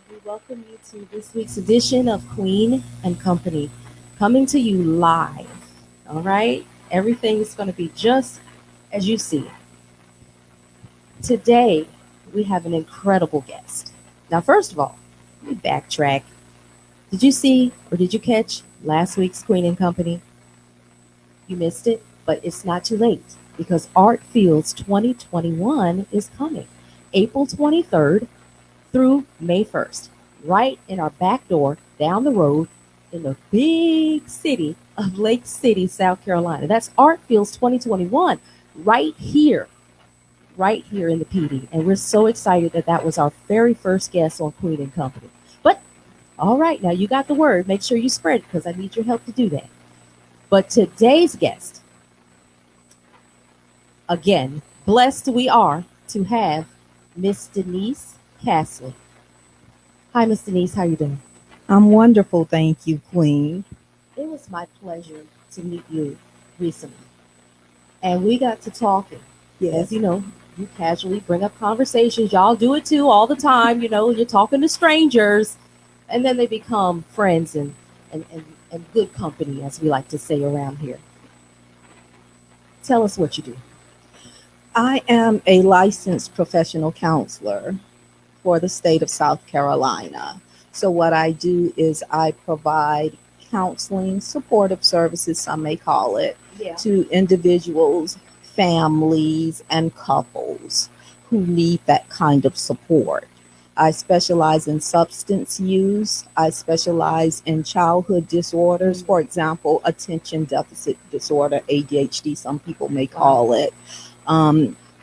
We welcome you to this week's edition of Queen and Company, coming to you live. All right? Everything is going to be just as you see it. Today, we have an incredible guest. Now, first of all, let me backtrack. Did you see or did you catch last week's Queen and Company? You missed it, but it's not too late because Art Fields 2021 is coming April 23rd through May 1st, right in our back door down the road in the big city of Lake City, South Carolina. That's Art Fields 2021 right here in the PD. And we're so excited that that was our very first guest on Queen and Company. But all right, now you got the word. Make sure you spread it because I need your help to do that. But today's guest, again, blessed we are to have Miss Denise Castley. Hi, Miss Denise. How you doing? I'm wonderful, thank you, Queen. It was my pleasure to meet you recently, and we got to talking. As Yes, you know, you casually bring up conversations. Y'all do it too all the time. You're talking to strangers, and then they become friends and good company, as we like to say around here. Tell us what you do. I am a licensed professional counselor for the state of South Carolina. So, what I do is I provide counseling, supportive services, some may call it, Yeah. to individuals, families, and couples who need that kind of support. I specialize in substance use. I specialize in childhood disorders, Mm. for example, attention deficit disorder, ADHD, some people may Wow. call it.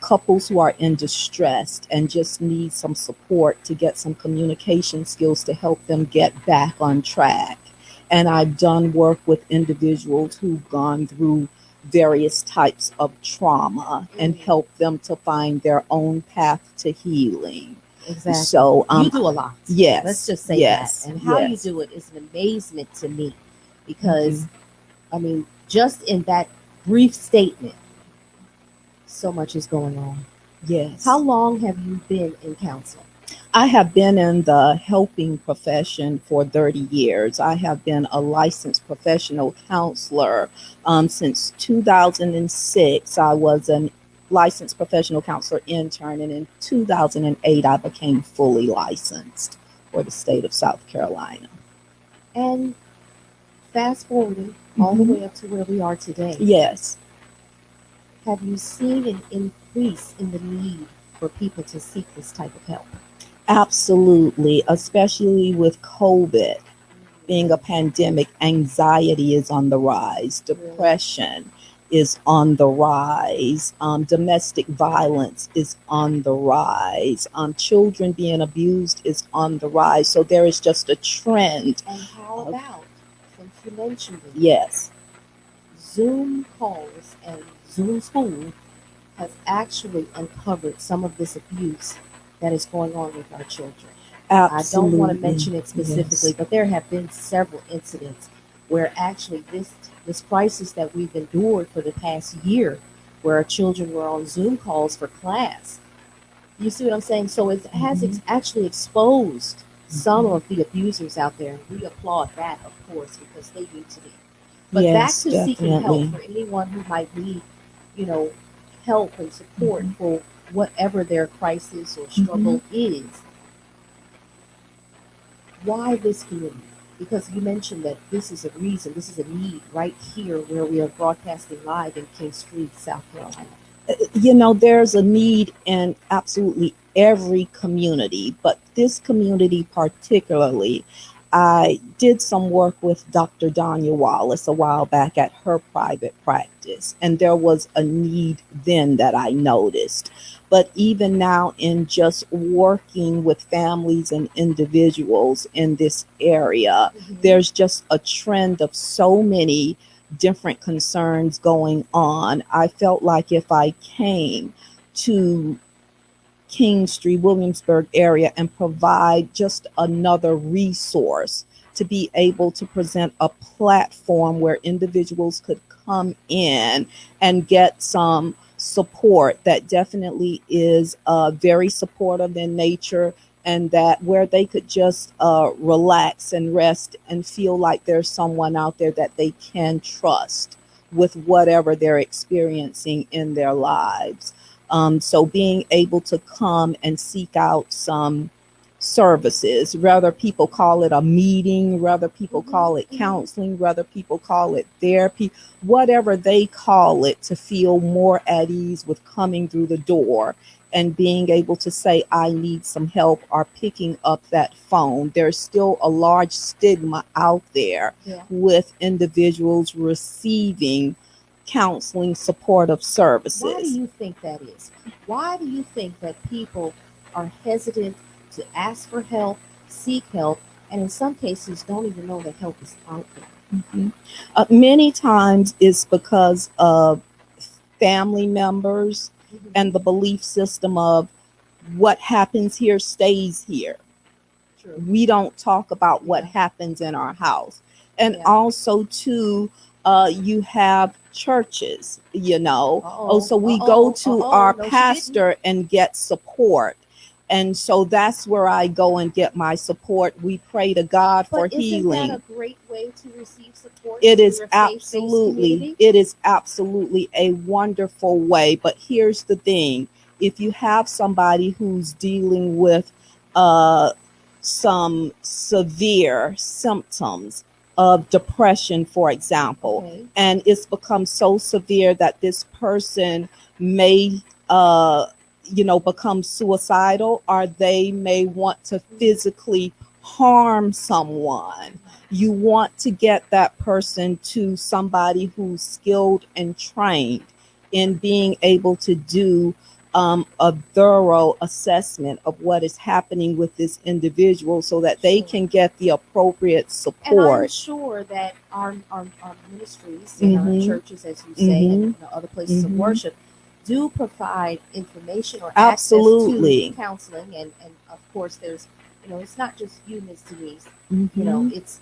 Couples who are in distress and just need some support to get some communication skills to help them get back on track. And I've done work with individuals who've gone through various types of trauma and Mm. help them to find their own path to healing. Exactly. So, You do a lot. Let's yes, just say that. yes, And how you yes. do it is an amazement to me Thank because, you. I mean, just in that brief statement, so much is going on. How Yes. long have you been in counseling? I have been in the helping profession for 30 years. I have been a licensed professional counselor since 2006. I was a licensed professional counselor intern, and in 2008, I became fully licensed for the state of South Carolina. And fast forwarding all the Hmm. way up to where we are today, Yes, have you seen an increase in the need for people to seek this type of help? absolutely, especially with COVID being a pandemic, anxiety is on the rise, Really? depression is on the rise, domestic violence is on the rise, children being abused is on the rise. So there is just a trend And how of, about, since you mentioned it, yes, Zoom calls and Zoom school has actually uncovered some of this abuse that is going on with our children. I don't want to absolutely, mention it specifically, yes, but there have been several incidents where actually this crisis that we've endured for the past year, where our children were on Zoom calls for class. You see what I'm saying? So it has hmm actually exposed some hmm of the abusers out there, and we applaud that, of course, because they need to be. But back yes, to seeking help definitely. for anyone who might need, you know, help and support Hmm. for whatever their crisis or Hmm. struggle is. Why this community? Because you mentioned that this is a reason, this is a need right here where we are broadcasting live in King Street, South Carolina. There's a need in absolutely every community, but this community particularly, I did some work with Dr. Danya Wallace a while back at her private practice, and there was a need then that I noticed. But even now, in just working with families and individuals in this area, Hmm. there's just a trend of so many different concerns going on. I felt like if I came to King Street, Williamsburg area and provide just another resource to be able to present a platform where individuals could come in and get some support that definitely is very supportive in nature, and that where they could just relax and rest and feel like there's someone out there that they can trust with whatever they're experiencing in their lives. So being able to come and seek out some services, whether people call it a meeting, whether people Mm-hmm. call it Mm-hmm. counseling, whether people call it therapy, whatever they call it, to feel more at ease with coming through the door and being able to say, I need some help, or picking up that phone. There's still a large stigma out there Yeah. with individuals receiving counseling supportive Why do services. you think that is? Why do you think that people are hesitant to ask for help, seek help, and in some cases don't even know that help is out there? Mhm. Many times it's because of family members Mm-hmm. and the belief system of what happens here stays here. True. We don't talk about what Yeah. happens in our house. And Yeah. also, too, you have churches, Uh Oh, oh. so Uh we go oh. Uh to oh. our No, she didn't. pastor and get support. And so that's where I go and get my support. We pray to God But for isn't that a healing. great way to receive support It through is a faith-based absolutely, community? it is absolutely a wonderful way. But here's the thing: if you have somebody who's dealing with uh, some severe symptoms of depression, for example, Okay. and it's become so severe that this person may, uh, become suicidal, or they may want to Mm-hmm. physically harm someone. You want to get that person to somebody who's skilled and trained in being able to do a thorough assessment of what is happening with this individual so that they Sure. can get the appropriate And I'm support. sure that our ministries and our Mm-hmm. churches, as you say, and Mm-hmm. other places of Mm-hmm. worship do provide information or access to Absolutely. counseling. And of course, there's, it's not just you, Miss Denise. Mm-hmm. It's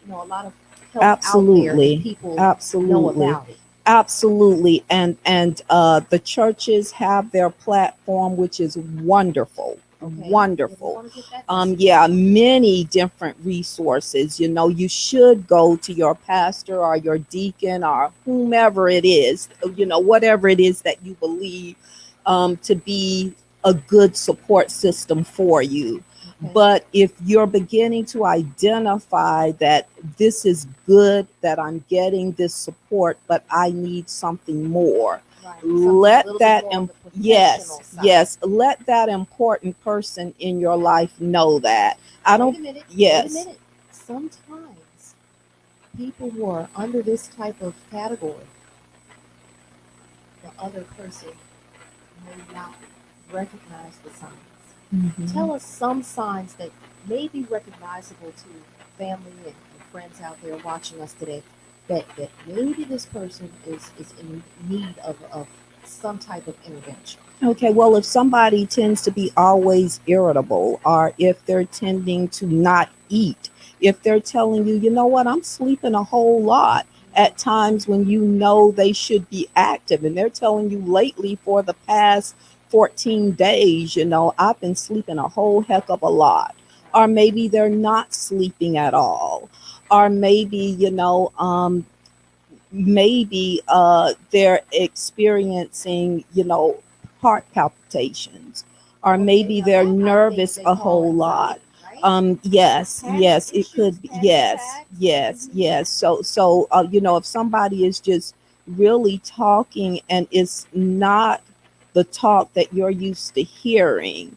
a lot of help out there if Absolutely. people know Absolutely. about it. Absolutely. And the churches have their platform, which is wonderful. Okay, yeah, we Wonderful. want to get that message Yeah, out. many different resources. You should go to your pastor or your deacon or whomever it is, whatever it is that you believe to be a good support system for you. Okay, But if you're beginning to identify that this is good, that I'm getting this support, but I need something more, right, something a let little bit that, more on the yes, professional side. yes, let that important person in your life know that. I Wait don't, a minute, wait a yes. minute. Sometimes people who are under this type of category, the other person may not recognize the signs. Mhm. Tell us some signs that may be recognizable to family and friends out there watching us today, that maybe this person is in need of some type of intervention. Okay, well, if somebody tends to be always irritable, or if they're tending to not eat, if they're telling you, you know what, I'm sleeping a whole lot at times when you know they should be active, and they're telling you lately for the past 14 days, I've been sleeping a whole heck of a lot. Or maybe they're not sleeping at all. Or maybe, they're experiencing, heart palpitations, or Okay, maybe now they're that I think nervous they a call whole lot. anxiety, right? Yes, Panic yes, it issues, could be. panic Yes, attacks. yes, yes. So if somebody is just really talking and it's not the talk that you're used to hearing,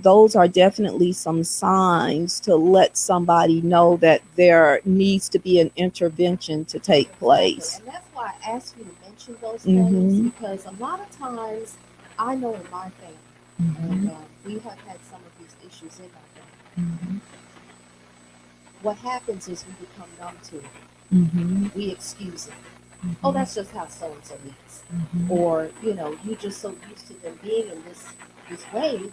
those are definitely some signs to let somebody know that there needs to be an intervention to take Exactly. place. And that's why I asked you to mention those things Mm-hmm. because a lot of times I know in my family, and Mm-hmm. we have had some of these issues in our family. Mm-hmm. What happens is we become numb to it. Mm-hmm. We excuse it. Oh, Mm-hmm. that's just how so and so is. Mm-hmm. Or, you're just so used to them being in this way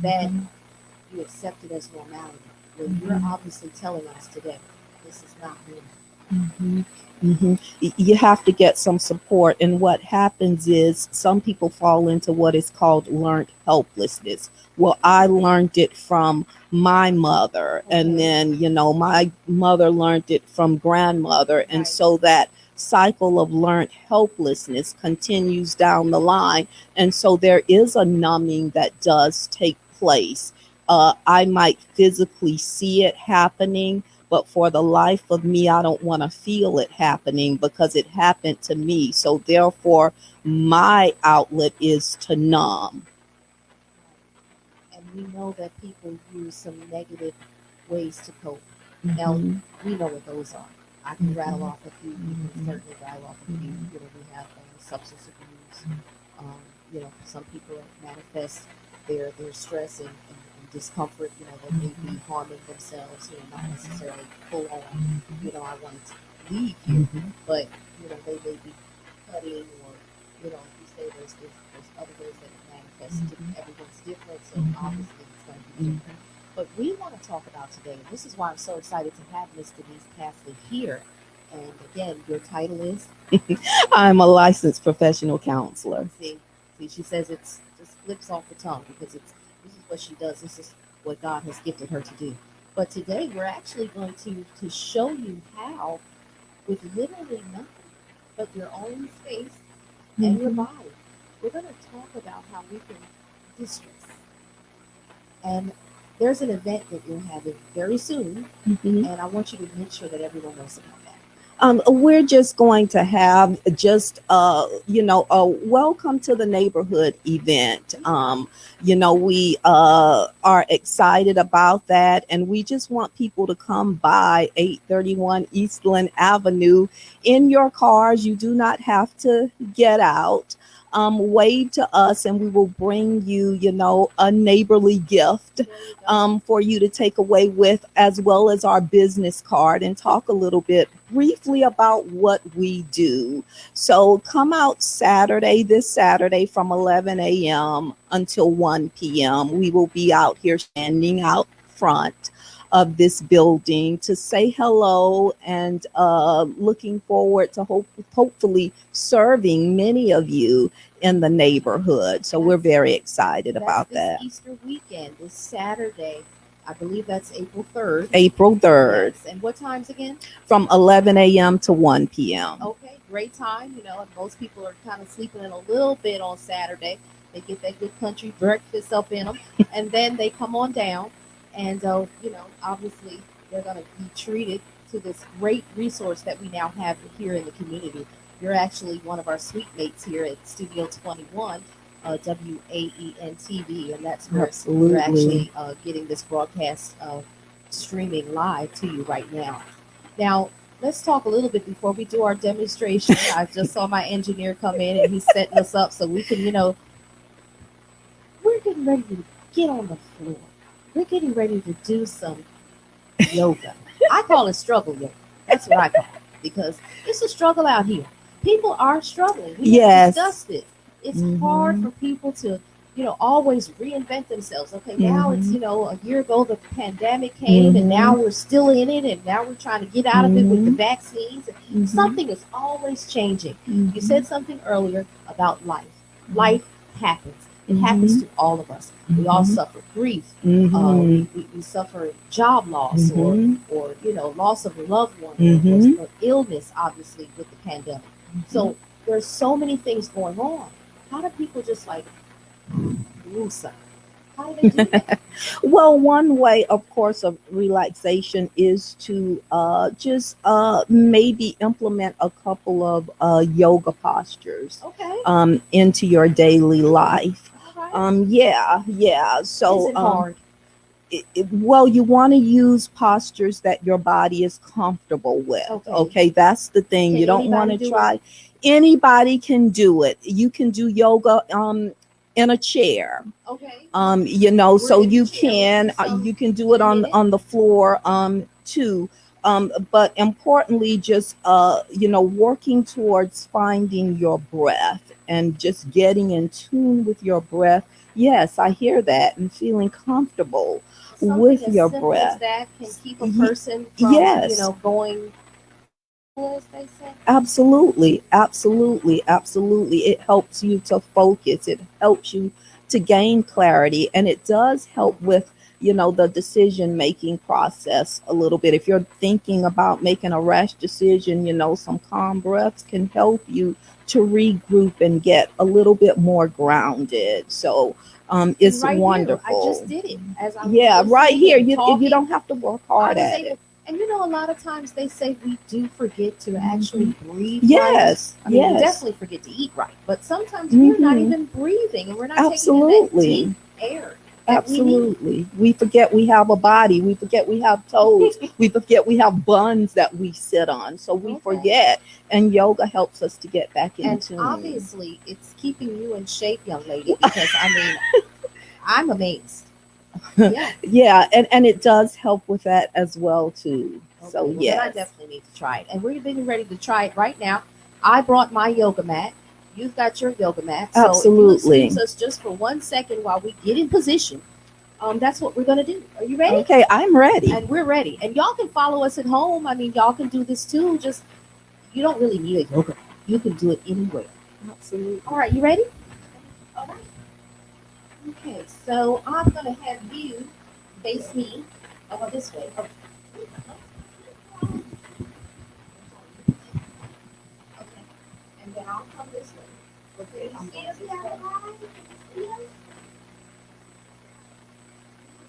that Mm-hmm. you accept it as normality. When you're Mm-hmm. obviously telling us today, this is not normal. Mhm. Mhm. You have to get some support. And what happens is some people fall into what is called learned helplessness. Well, I learned it from my mother, and Okay. then, my mother learned it from grandmother. And Right. so that cycle of learned helplessness continues down the line. And so there is a numbing that does take place. I might physically see it happening, but for the life of me, I don't want to feel it happening because it happened to me. So therefore, my outlet is to numb. Right. And we know that people use some negative ways to cope. Now, Mhm, we know what those are. I can rattle mhm, off a few. You can mhm, certainly rattle off a few. mhm, We have substance abuse. Um, some people manifest their stress and discomfort. They may be harming themselves. Not necessarily full on. I want to leave here, mhm, but they may be cutting or you say there's other ways that it manifests. Everyone's different, so mhm, obviously it's going to be mhm, different. But we want to talk about today, and this is why I'm so excited to have Miss Denise Casley here. And again, your title is, mhm. I'm a licensed professional counselor. see, she says it's just flips off the tongue because this is what she does. This is what God has gifted her to do. But today we're actually going to show you how, with literally nothing but your own space and your Mhm, body, we're going to talk about how we can distress. And there's an event that you're having very soon, mhm. and I want you to make sure that everyone knows about that. We're just going to have just a welcome to the neighborhood event. Yeah. We are excited about that, and we just want people to come by 831 Eastland Avenue in your cars. You do not have to get out. Wave to us, and we will bring you, a neighborly gift There you go. for you to take away with, as well as our business card, and talk a little bit briefly about what we do. So come out this Saturday from 11 a.m. until 1 p.m. We will be out here standing out front of this building to say hello, and looking forward to hopefully serving many of you in the neighborhood. So we're That's very excited that's about this that. Easter weekend, this Saturday. I believe that's April 3rd. April 3rd Yes. And what times again? from 11 a.m. to 1 p.m. Okay, great time. Most people are kind of sleeping in a little bit on Saturday. They get that good country breakfast up in them, and then they come on down. And, obviously, they're going to be treated to this great resource that we now have here in the community. You're actually one of our suite mates here at Studio 21, WAEN-TV, and that's where we're Absolutely. actually getting this broadcast streaming live to you right now. Now, let's talk a little bit before we do our demonstration. I just saw my engineer come in and he's setting us up so we can, we're getting ready to get on the floor. We're getting ready to do some yoga. I call it struggle yoga. That's what I call it because it's a struggle out here. People are struggling. We have Yes. discussed this. It's hard Mm-hmm. for people to, always reinvent themselves. Okay, now it's, Mm-hmm. a year ago the pandemic came and Mm-hmm. now we're still in it and now we're trying to get out of it with the Mm-hmm. vaccines. Mm-hmm. Something is always changing. You Mm-hmm. said something earlier about life. Life happens. It happens Mm-hmm. to all of us. We all Mm-hmm. suffer grief. Mm-hmm. We suffer job loss Mm-hmm. or loss of a loved one Mm-hmm. or illness, obviously with the pandemic. So there's so many things going on. How do people just like lose something? How do they do that? Well, one way, of course, of relaxation is to just maybe implement a couple of yoga postures Okay, into your daily life. all right. Yeah, yeah. Is So, it hard? well, you want to use postures that your body is comfortable with. Okay. Okay, that's the thing. Can You don't want anybody to do it? try. Anybody can do it. You can do yoga in a chair. Okay. We're So in the you chair. Let's do can some you can do in it a on minute. the floor too. But importantly, just working towards finding your breath and just getting in tune with your breath. Yes, I hear that, and feeling comfortable Something with as your simple as breath. that can keep a Y- person from, yes. going as they say. Absolutely, absolutely, absolutely. It helps you to focus. It helps you to gain clarity, and it does help with, the decision making process a little bit. If you're thinking about making a rash decision, some calm breaths can help you to regroup and get a little bit more grounded. So, And it's right here, I just wonderful. did it as I was Yeah, right listening here. and You talking. don't have to work I hard was at it. able, and a lot of times they say we do forget to actually breathe right. Yes, I mean, we yes. definitely forget to eat right, but sometimes we're not Hmm. even breathing and we're not taking in that deep Absolutely. air that we need. Absolutely. We forget we have a body. We forget we have toes. We forget we have buns that we sit on. So we Okay. forget. And yoga helps us to get back in And tune. obviously, it's keeping you in shape, young lady, because I mean, I'm amazed. Yeah. Yeah, and it does help with that as well too. So Okay, well, then I yes. definitely need to try it. And we're getting ready to try it right now. I brought my yoga mat. You've got your yoga mat. So if you excuse Absolutely. us just for 1 second while we get in position, that's what we're going to do. Are you ready? Okay, I'm ready. And we're ready. And y'all can follow us at home. I mean, y'all can do this too. Just, you don't really need a yoga. You can do it anywhere. Absolutely. All right, you ready? All right. Okay, so I'm going to have you face me this way. Okay. Okay. And then I'll come this way. Okay, I'm going this way.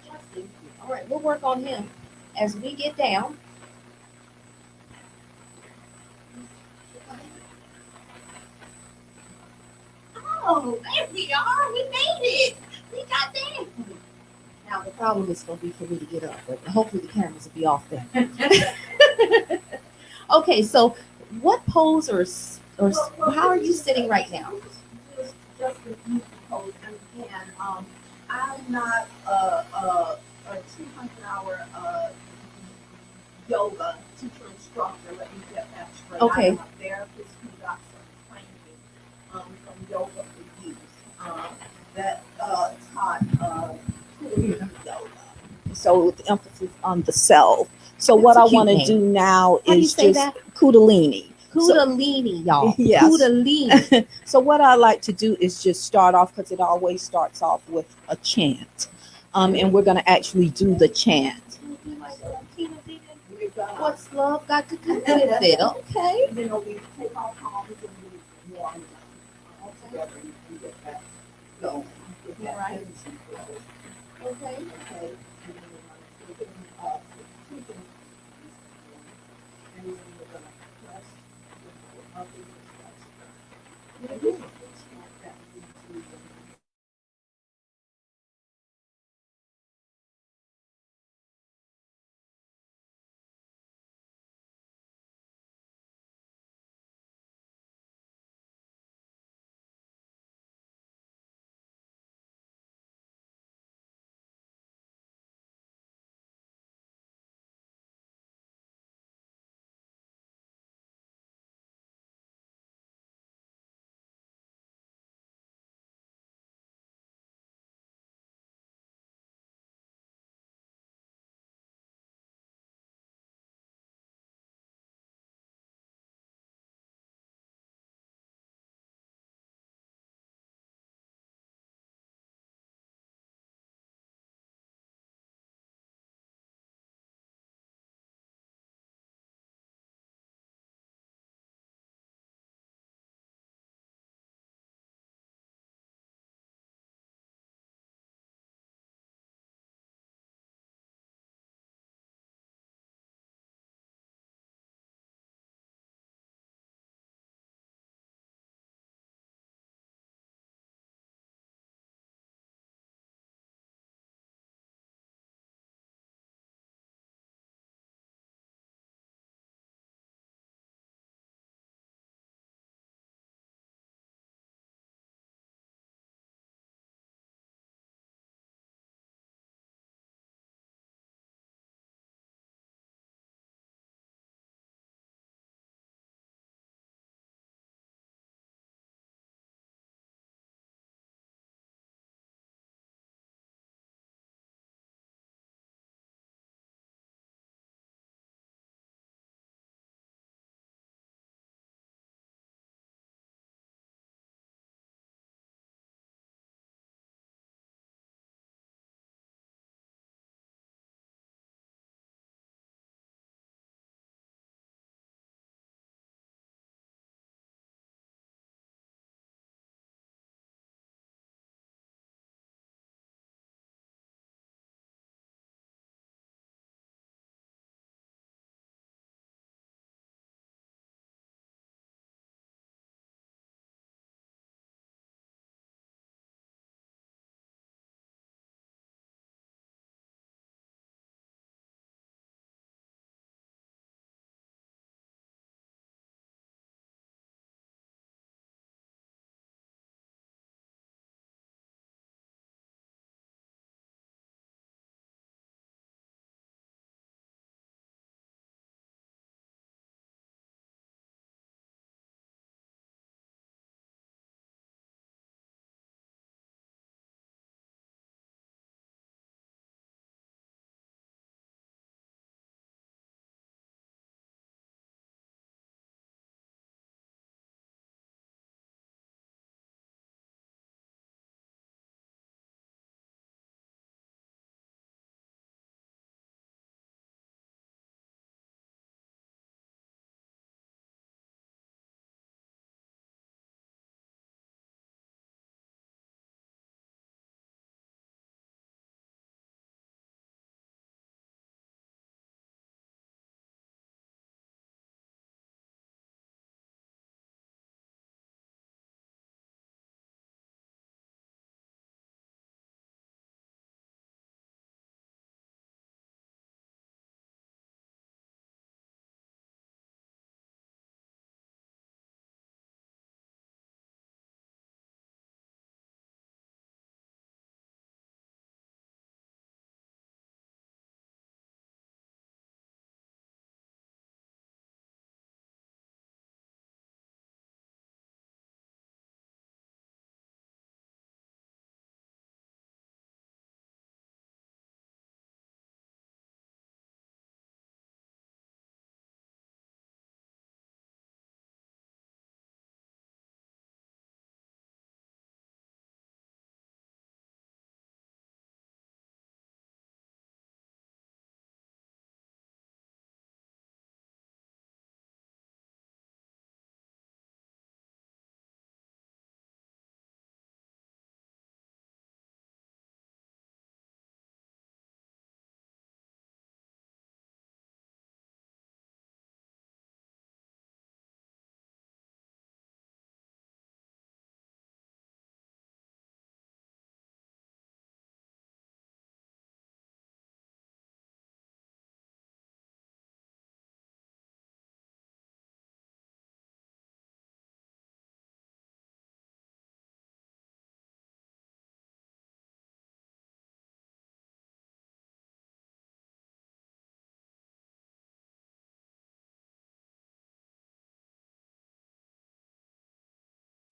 Adjusting. All right, we'll work on him as we get down. Oh, there we are. We made it. We got there. Now the problem is going to be for me to get up, but hopefully the cameras will be off then. Okay, so what pose how are you sitting right now? Just an easy pose. And again, I'm not a 200-hour yoga teacher instructor. Let me get that straight. Okay. I'm a therapist who got some training from Yoga for Youth that taught Kundalini yoga. So with the emphasis on the self. So That's what a I cute want to name. do now How do you is say just that? Kundalini. So Kundalini, y'all. yes. Kundalini. So what I like to do is just start off because it always starts off with a chant, and we're going to actually do the chant. What's love got to do with it? Okay. We take our palms and we warm them all together and get that going. Get that Right. tension flowing. Okay. Okay. And then we're going to take it up. And then we're going to press up into the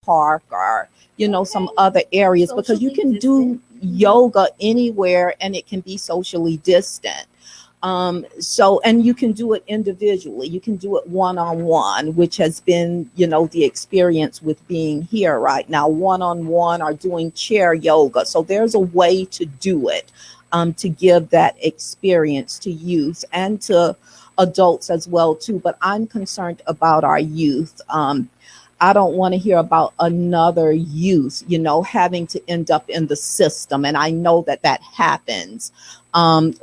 park or, some Okay. other areas, because you Socially can distant. do yoga anywhere and it can be socially distant. And you can do it individually. You can do it one on one, which has been, the experience with being here right now, one on one, or doing chair yoga. So there's a way to do it, to give that experience to youth and to adults as well too. But I'm concerned about our youth. I don't want to hear about another youth, having to end up in the system. And I know that that happens,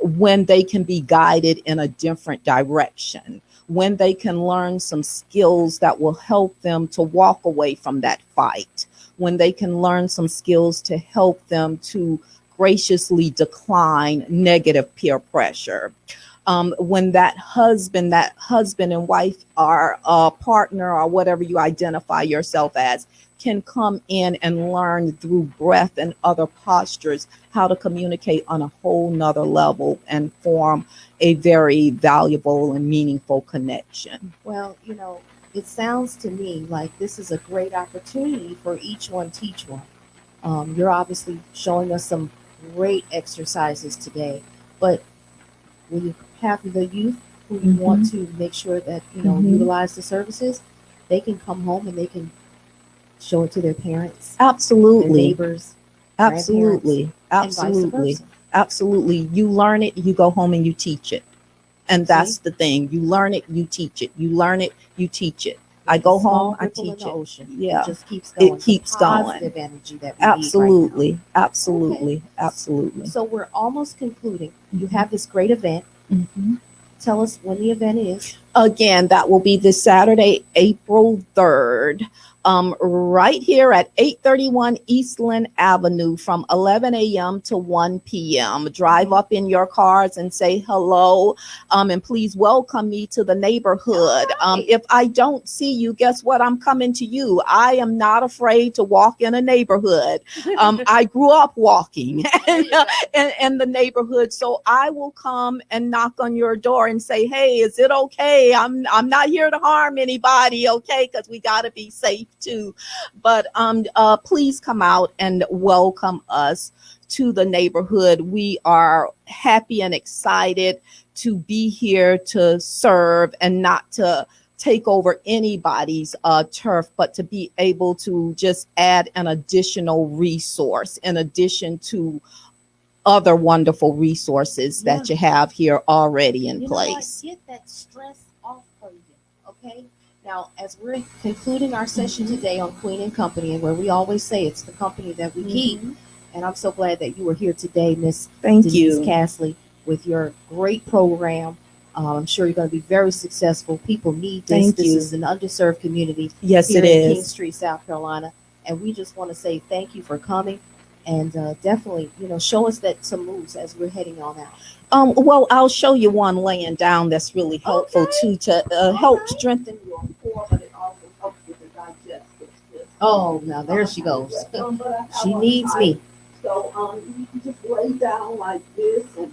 when they can be guided in a different direction, when they can learn some skills that will help them to walk away from that fight, when they can learn some skills to help them to graciously decline negative peer pressure. When that husband and wife, or partner, or whatever you identify yourself as, can come in and learn through breath and other postures how to communicate on a whole nother level and form a very valuable and meaningful connection. Well, it sounds to me like this is a great opportunity for each one teach one. You're obviously showing us some great exercises today, but when you have the youth who you Hmm. want to make sure that Hmm. utilize the services, they can come home and they can show it to their parents, their Absolutely. neighbors, grandparents, Absolutely. and vice Absolutely. versa. Absolutely. You learn it, you go home and you teach it. And See, that's the thing. You learn it, you teach it. You learn it, you teach it. I like a go home, small I ripple in teach the it. ocean. It Yeah, just keeps it going. The keeps going. positive energy that we need right now. Absolutely. Okay. Absolutely. Absolutely. So we're almost concluding. You Mhm. have this great event. Mhm. Tell us when the event is. Again, that will be this Saturday, April 3rd, right here at 831 Eastland Avenue from 11 a.m. to 1 p.m. Drive Mhm. up in your cars and say hello, and please welcome me to the All neighborhood. right. If I don't see you, guess what? I'm coming to you. I am not afraid to walk in a neighborhood. I grew up walking There you go. in the neighborhood. So I will come and knock on your door and say, "Hey, is it okay? I'm not here to harm anybody, okay? Because we got to be safe too." But please come out and welcome us to the neighborhood. We are happy and excited to be here to serve and not to take over anybody's turf, but to be able to just add an additional resource in addition to other wonderful resources Yeah. that you have here already in You know what? place. Get that stress off of you. Okay. Now, as we're concluding our session Mhm. today on Queen and Company, and where we always say it's the company that we keep, Mhm. and I'm so glad that you were here today, Miss Thank Denise you. Castley, with your great program. I'm sure you're going to be very successful. People need this. Thank This you. is an underserved community Yes, it here in King is. Street, South Carolina, and we just want to say thank you for coming, and definitely, show us that some moves as we're heading on out. Well, I'll show you one laying down that's really helpful Okay. too, to All help right. strengthen your core, but it also helps with the digestive system. Oh, now there she goes. Yes, but I have She on needs tight. me. So you can just lay down like this and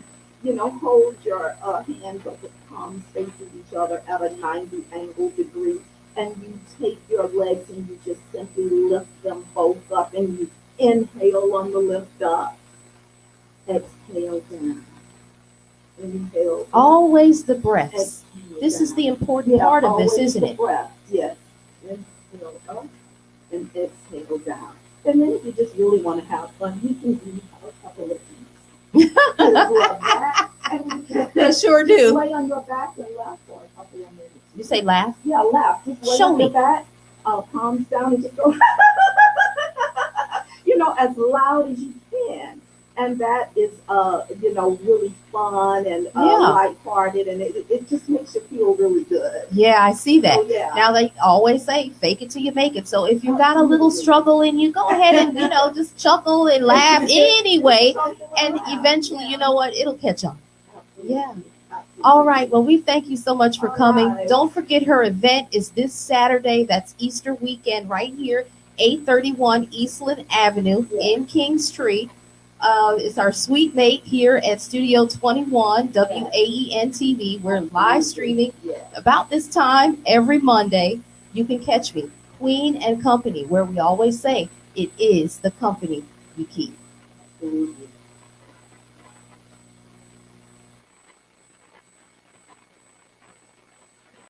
hold your hands up with palms facing each other at a 90 angle degree, and you take your legs and you just simply lift them both up, and you inhale on the lift up, exhale down, inhale down, Always the breaths. exhale This is the down. important Yeah, part of this, always isn't the it? breath. Yes. Inhale up and exhale down. And then if you just really want to have fun, you can do a couple of these. I love that. And you I can sure just do. lay on your back and laugh for a couple of minutes. You say laugh? Yeah, laugh. Just lay Show on your me. back, palms down, and just go, as loud as you can. And that is, really fun and Yeah. lighthearted, and it just makes you feel really good. Yeah, I see that. So, yeah. Now they always say fake it till you make it. So if you got a little struggle in you, go ahead and just chuckle and laugh anyway, and eventually, you know what? It'll catch on. Yeah. All right. Well, we thank you so much for coming. All right. Don't forget her event is this Saturday. That's Easter weekend right here, 831 Eastland Avenue in King Street. It's our sweet mate here at Studio 21, waen-tv. We're live streaming about this time every Monday. You can catch me, Queen and Company, where we always say it is the company you keep. Absolutely.